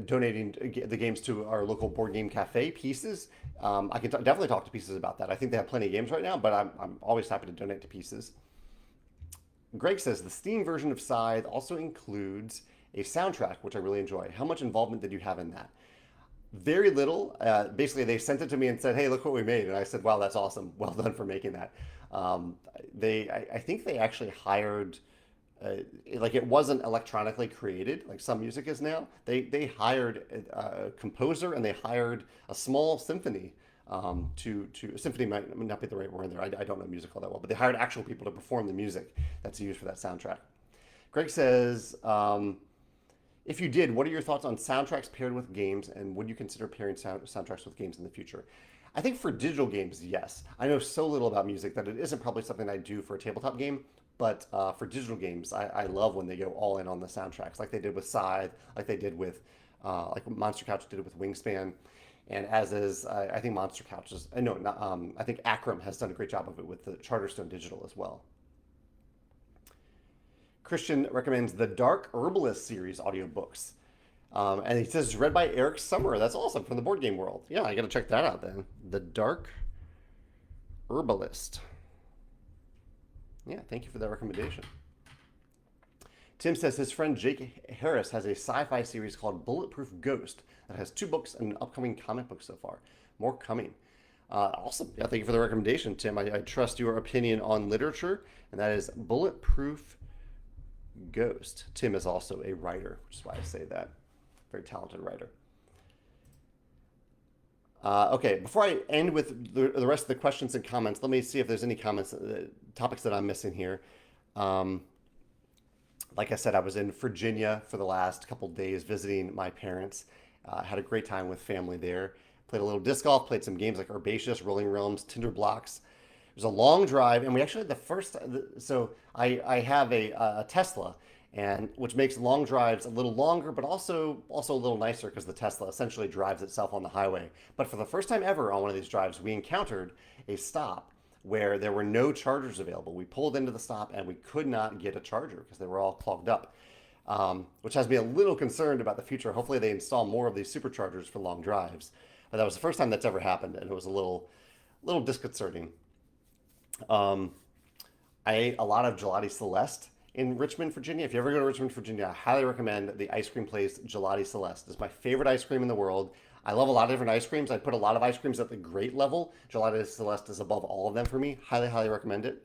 donating the games to our local board game cafe, Pieces. I can definitely talk to Pieces about that. I think they have plenty of games right now, but I'm always happy to donate to Pieces. Greg says the Steam version of Scythe also includes a soundtrack, which I really enjoy. How much involvement did you have in that? Very little. Basically, they sent it to me and said, "Hey, look what we made," and I said, "Wow, that's awesome. Well done for making that." I think they actually hired. Like it wasn't electronically created like some music is now. They hired a composer and they hired a small symphony to symphony might not be the right word there. I don't know music all that well, but they hired actual people to perform the music that's used for that soundtrack. Greg says, if you did, what are your thoughts on soundtracks paired with games, and would you consider pairing soundtracks with games in the future? I think for digital games, yes. I know so little about music that it isn't probably something I do for a tabletop game. But for digital games, I love when they go all in on the soundtracks, like they did with Scythe, like they did with, like Monster Couch did it with Wingspan, and as is, I think Monster Couch is, no, not, I think Akram has done a great job of it with the Charterstone Digital as well. Christian recommends the Dark Herbalist series audiobooks. And he says it's read by Eric Summer. That's awesome, from the board game world. Yeah, I got to check that out then. The Dark Herbalist. Yeah, thank you for that recommendation. Tim says his friend Jake Harris has a sci-fi series called Bulletproof Ghost that has 2 books and an upcoming comic book so far. More coming. Awesome. Yeah, thank you for the recommendation, Tim. I trust your opinion on literature, and that is Bulletproof Ghost. Tim is also a writer, which is why I say that. Very talented writer. Okay, before I end with the rest of the questions and comments, let me see if there's any comments, topics that I'm missing here. Um, like I said, I was in Virginia for the last couple days visiting my parents. Had a great time with family there. Played a little disc golf, played some games like Herbaceous, Rolling Realms, Tinder Blocks. It was a long drive, and we actually had the first. So I have a Tesla, and which makes long drives a little longer, but also a little nicer because the Tesla essentially drives itself on the highway. But for the first time ever on one of these drives, we encountered a stop where there were no chargers available. We pulled into the stop and we could not get a charger because they were all clogged up, which has me a little concerned about the future. Hopefully, they install more of these superchargers for long drives. But that was the first time that's ever happened, and it was a little disconcerting. Um, I ate a lot of Gelati Celeste in Richmond, Virginia. If you ever go to Richmond, Virginia, I highly recommend the ice cream place Gelati Celeste. It's my favorite ice cream in the world. I love a lot of different ice creams. I put a lot of ice creams at the great level. Gelati Celeste is above all of them for me. Highly, highly recommend it.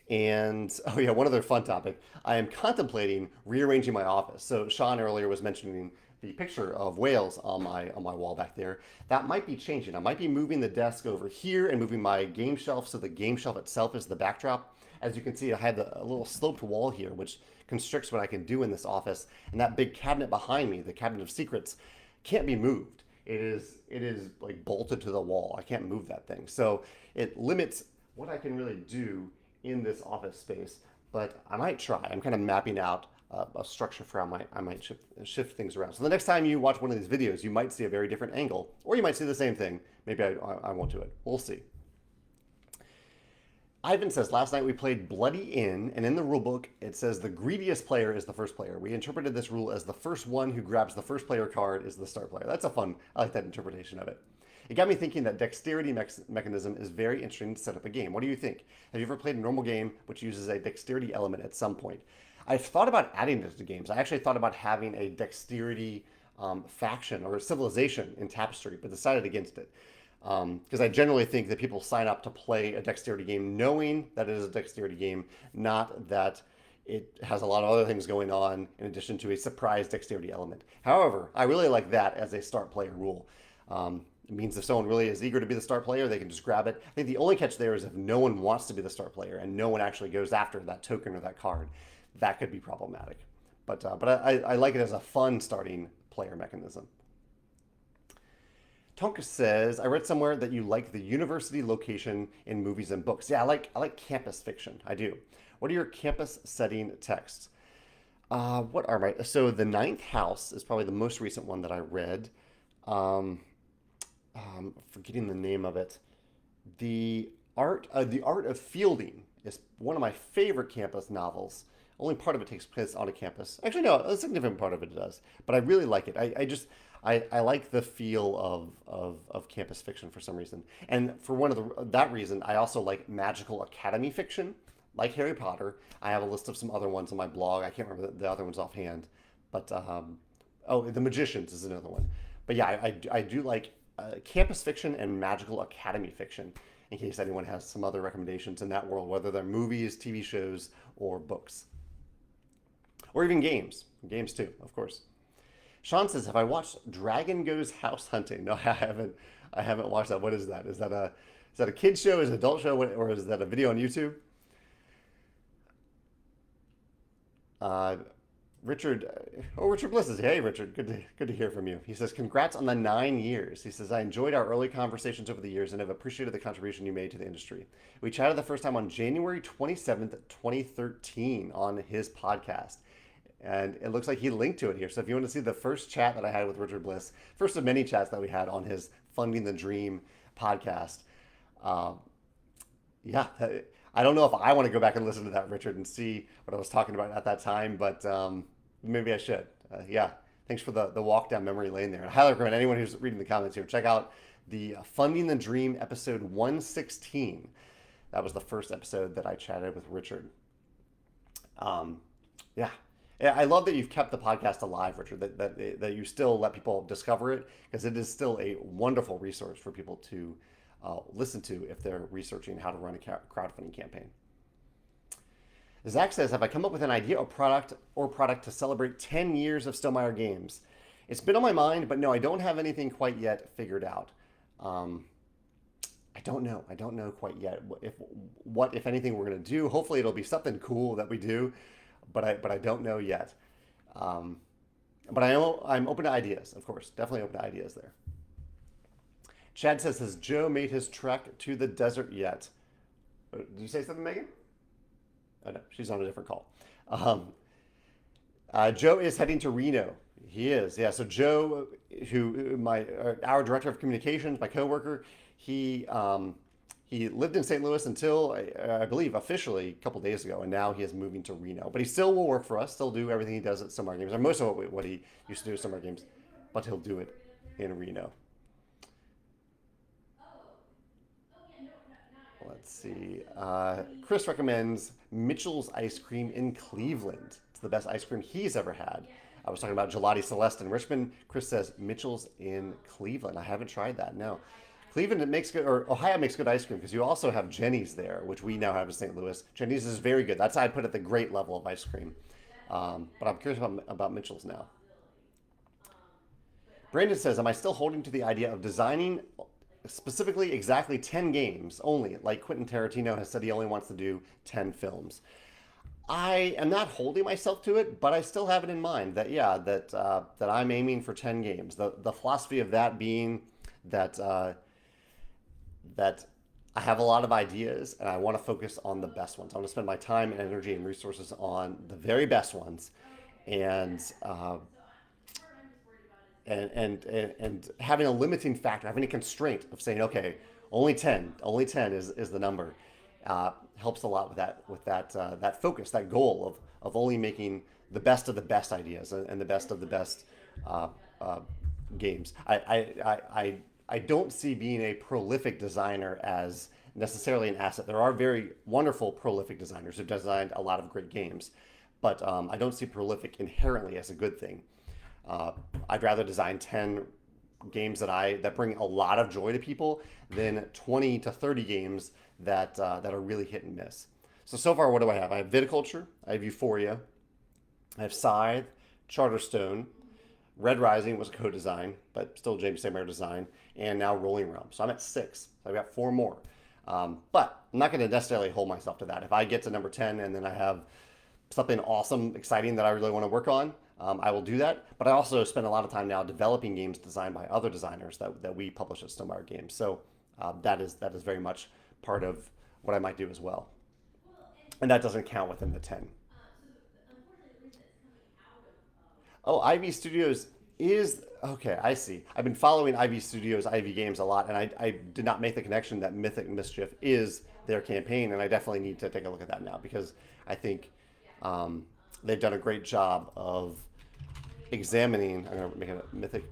And oh yeah, one other fun topic. I am contemplating rearranging my office. So Sean earlier was mentioning the picture of whales on my wall back there. That might be changing. I might be moving the desk over here and moving my game shelf so the game shelf itself is the backdrop. As you can see, I have a little sloped wall here, which constricts what I can do in this office. And that big cabinet behind me, the cabinet of secrets, can't be moved. It is like bolted to the wall. I can't move that thing. So it limits what I can really do in this office space, but I might try. I'm kind of mapping out a structure for how I might shift things around. So the next time you watch one of these videos, you might see a very different angle, or you might see the same thing. Maybe I won't do it. We'll see. Ivan says, last night we played Bloody Inn, and in the rulebook it says the greediest player is the first player. We interpreted this rule as the first one who grabs the first player card is the start player. That's I like that interpretation of it. It got me thinking that dexterity mechanism is very interesting to set up a game. What do you think? Have you ever played a normal game which uses a dexterity element at some point? I've thought about adding this to games. I actually thought about having a dexterity faction or a civilization in Tapestry, but decided against it. Because I generally think that people sign up to play a dexterity game knowing that it is a dexterity game, not that it has a lot of other things going on in addition to a surprise dexterity element. However, I really like that as a start player rule. It means if someone really is eager to be the start player, they can just grab it. I think the only catch there is if no one wants to be the start player and no one actually goes after that token or that card. That could be problematic. But I like it as a fun starting player mechanism. Tonka says, I read somewhere that you like the university location in movies and books. Yeah, I like campus fiction. I do. What are your campus setting texts? What are my... So The Ninth House is probably the most recent one that I read. Forgetting the name of it. The Art of Fielding is one of my favorite campus novels. Only part of it takes place on a campus. Actually, no, a significant part of it does. But I really like it. I like the feel of campus fiction for some reason. And for that reason, I also like magical academy fiction, like Harry Potter. I have a list of some other ones on my blog. I can't remember the other ones offhand. But, The Magicians is another one. But yeah, I do like campus fiction and magical academy fiction, in case anyone has some other recommendations in that world, whether they're movies, TV shows, or books. Or even games. Games too, of course. Sean says, have I watched Dragon Goes House Hunting? No, I haven't. I haven't watched that. What is that? Is that a kid show? Is it an adult show? Or is that a video on YouTube? Uh, Richard, Richard Bliss says, hey, Richard, good to hear from you. He says, congrats on the 9 years. He says, I enjoyed our early conversations over the years and have appreciated the contribution you made to the industry. We chatted the first time on January 27th, 2013 on his podcast. And it looks like he linked to it here. So if you want to see the first chat that I had with Richard Bliss, first of many chats that we had on his Funding the Dream podcast. Yeah, I don't know if I want to go back and listen to that, Richard, and see what I was talking about at that time, but maybe I should. Yeah, thanks for the walk down memory lane there. And I highly recommend anyone who's reading the comments here, check out the Funding the Dream episode 116. That was the first episode that I chatted with Richard. Yeah. I love that you've kept the podcast alive, Richard, that you still let people discover it, because it is still a wonderful resource for people to listen to if they're researching how to run a crowdfunding campaign. Zach says, have I come up with an idea or product to celebrate 10 years of Stonemaier Games? It's been on my mind, but no, I don't have anything quite yet figured out. Um, I don't know. I don't know quite yet if anything we're gonna do. Hopefully, it'll be something cool that we do, but I don't know yet. Um, but I'm open to ideas, of course. Definitely open to ideas there. Chad says, has Joe made his trek to the desert yet? Did you say something, Megan? Oh no, she's on a different call. Um, Joe is heading to Reno. He is, yeah. So Joe, who our director of communications, my coworker, he lived in St. Louis until I believe officially a couple days ago, and now he is moving to Reno. But he still will work for us, still do everything he does at Summer Games, or most of what he used to do at Summer Games, but he'll do it in Reno. Let's see. Chris recommends Mitchell's ice cream in Cleveland. It's the best ice cream he's ever had. I was talking about Gelati Celeste in Richmond. Chris says Mitchell's in Cleveland. I haven't tried that. No. Cleveland it makes good, or Ohio makes good ice cream because you also have Jenny's there, which we now have in St. Louis. Jenny's is very good. That's how I put it at the great level of ice cream. But I'm curious about Mitchell's now. Brandon says, am I still holding to the idea of designing specifically exactly 10 games only, like Quentin Tarantino has said he only wants to do 10 films? I am not holding myself to it, but I still have it in mind that yeah, that I'm aiming for 10 games. The philosophy of that being that that I have a lot of ideas and I want to focus on the best ones. I want to spend my time and energy and resources on the very best ones, and and having a limiting factor, having a constraint of saying, okay, only 10 is the number, helps a lot with that focus, that goal of only making the best of the best ideas and the best of the best uh, uh, games. I don't see being a prolific designer as necessarily an asset. There are very wonderful prolific designers who've designed a lot of great games, but I don't see prolific inherently as a good thing. Uh, I'd rather design 10 games that bring a lot of joy to people than 20 to 30 games that are really hit and miss. So far, what do I have? I have Viticulture, I have Euphoria, I have Scythe, Charterstone, Red Rising was a co-design, but still James Samer design, and now Rolling Realm. So I'm at 6. So I've got 4 more. But I'm not going to necessarily hold myself to that. If I get to number 10 and then I have something awesome, exciting that I really want to work on, I will do that. But I also spend a lot of time now developing games designed by other designers that we publish at Stonemaier Games. So that is very much part of what I might do as well. And that doesn't count within the 10. Oh, Ivy Studios is okay. I see. I've been following Ivy Studios, Ivy Games a lot, and I did not make the connection that Mythic Mischief is their campaign, and I definitely need to take a look at that now because I think they've done a great job of examining. I'm gonna make it a Mythic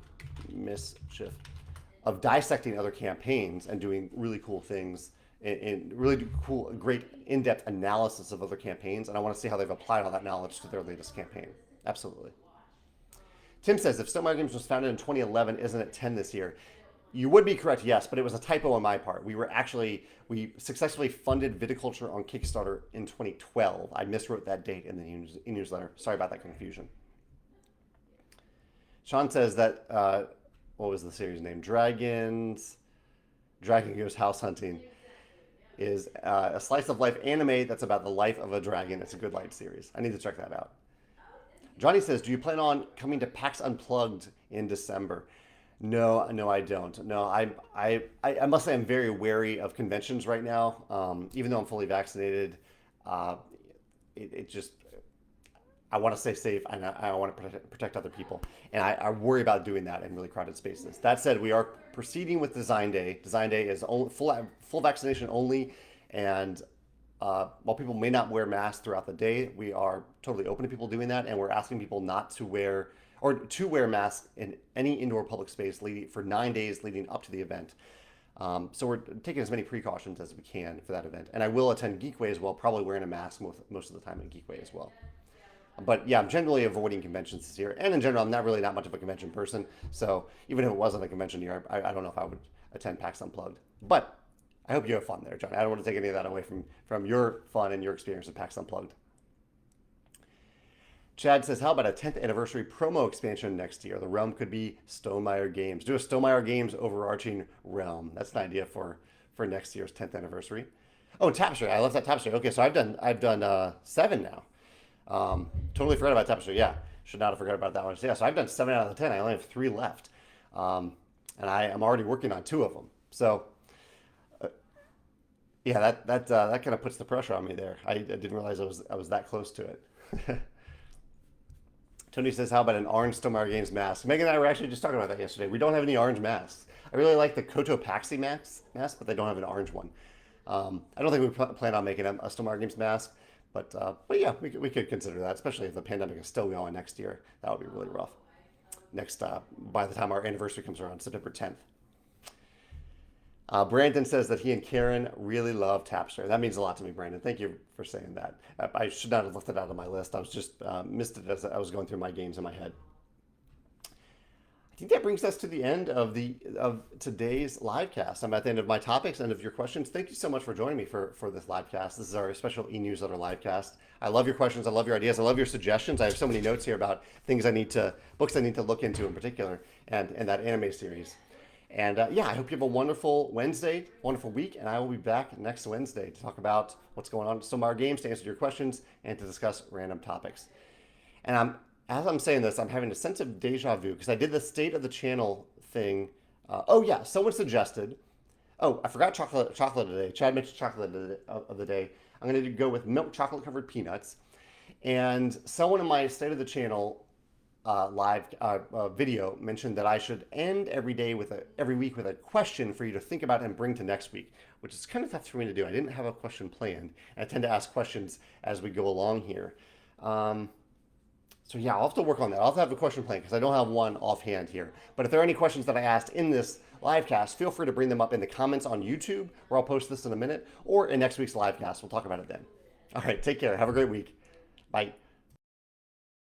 Mischief of dissecting other campaigns and doing really cool things and really cool, great in-depth analysis of other campaigns, and I want to see how they've applied all that knowledge to their latest campaign. Absolutely. Tim says, if Stonemaier Games was founded in 2011, isn't it 10 this year? You would be correct, yes, but it was a typo on my part. We successfully funded Viticulture on Kickstarter in 2012. I miswrote that date in the newsletter. Sorry about that confusion. Sean says that, what was the series name? Dragon Goes House Hunting is a slice of life anime that's about the life of a dragon. It's a good light series. I need to check that out. Johnny says, do you plan on coming to PAX Unplugged in December? No, no, I don't. No, I must say I'm very wary of conventions right now. Even though I'm fully vaccinated, uh, it just, I want to stay safe and I want to protect other people. And I worry about doing that in really crowded spaces. That said, we are proceeding with Design Day. Design Day is full vaccination only. And while people may not wear masks throughout the day, we are totally open to people doing that. And we're asking people not to wear or to wear masks in any indoor public space for 9 days leading up to the event. So we're taking as many precautions as we can for that event. And I will attend Geekway as well, probably wearing a mask most of the time at Geekway as well. But yeah, I'm generally avoiding conventions this year. And in general, I'm not really that much of a convention person. So even if it wasn't a convention year, I don't know if I would attend PAX Unplugged. But I hope you have fun there, John. I don't want to take any of that away from your fun and your experience at PAX Unplugged. Chad says, how about a 10th anniversary promo expansion next year? The realm could be Stonemaier Games. Do a Stonemaier Games overarching realm. That's an idea for next year's 10th anniversary. Oh, Tapestry. I love that Tapestry. Okay, so I've done 7 now. Totally forgot about Tapestry. Yeah, should not have forgot about that one. So, yeah, so I've done 7 out of the 10. I only have 3 left, and I am already working on 2 of them. So yeah, that kind of puts the pressure on me there. I didn't realize I was that close to it. Tony says, how about an orange Stonemaier Games mask? Megan and I were actually just talking about that yesterday. We don't have any orange masks. I really like the Cotopaxi mask, but they don't have an orange one. I don't think we plan on making a Stonemaier Games mask, but yeah, we could consider that, especially if the pandemic is still going next year. That would be really rough. By the time our anniversary comes around, September 10th. Brandon says that he and Karen really love Tapestry. That means a lot to me, Brandon. Thank you for saying that. I should not have left it out of my list. I was just missed it as I was going through my games in my head. I think that brings us to the end of today's livecast. I'm at the end of my topics, end of your questions. Thank you so much for joining me for this livecast. This is our special e-newsletter livecast. I love your questions. I love your ideas. I love your suggestions. I have so many notes here about books I need to look into in particular, and that anime series. And yeah, I hope you have a wonderful Wednesday, wonderful week, and I will be back next Wednesday to talk about what's going on in Stonemaier Games, to answer your questions, and to discuss random topics. And as I'm saying this, I'm having a sense of deja vu because I did the state of the channel thing. Oh yeah, someone suggested. Oh, I forgot chocolate today. Chad mentioned chocolate of the day. I'm going to go with milk chocolate covered peanuts. And someone in my state of the channel live video mentioned that I should end every week with a question for you to think about and bring to next week, which is kind of tough for me to do. I didn't have a question planned. I tend to ask questions as we go along here. So yeah, I'll have to work on that. I'll have to have a question planned because I don't have one offhand here. But if there are any questions that I asked in this live cast, feel free to bring them up in the comments on YouTube, where I'll post this in a minute, or in next week's live cast. We'll talk about it then. All right, take care. Have a great week. Bye.